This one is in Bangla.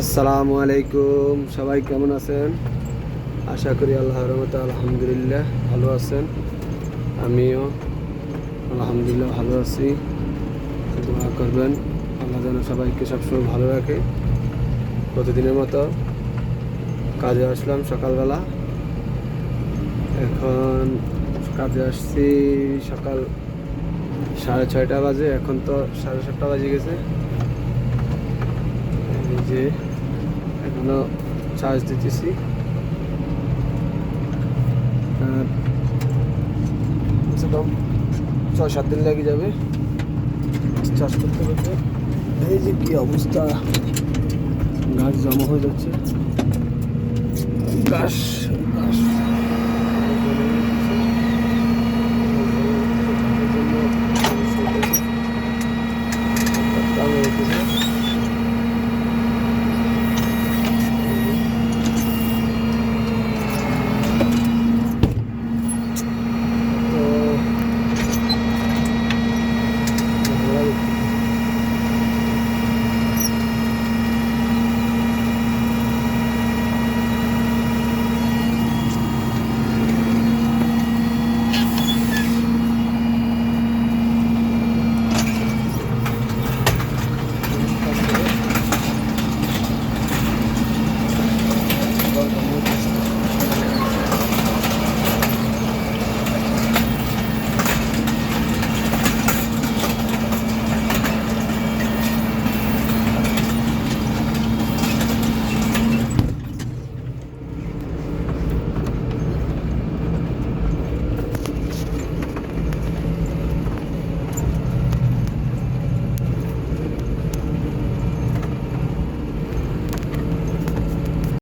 আসসালামু আলাইকুম, সবাই কেমন আছেন? আশা করি আল্লাহর রহমতে আলহামদুলিল্লাহ ভালো আছেন। আমিও আলহামদুলিল্লাহ ভালো আছি। দোয়া করবেন আল্লাহ যেন সবাইকে সবসময় ভালো রাখে। প্রতিদিনের মতো কাজে আসলাম সকালবেলা। এখন কাজে আসছি সকাল 6:30 বাজে, এখন তো 7:30 বাজে গেছে। এই যে এখনো চার্জ দিতেছি, আর কম 6-7 দিন লেগে যাবে চার্জ করতে করতে। এই যে কি অবস্থা, গাছ জমা হয়ে যাচ্ছে। ঘাস ঘাস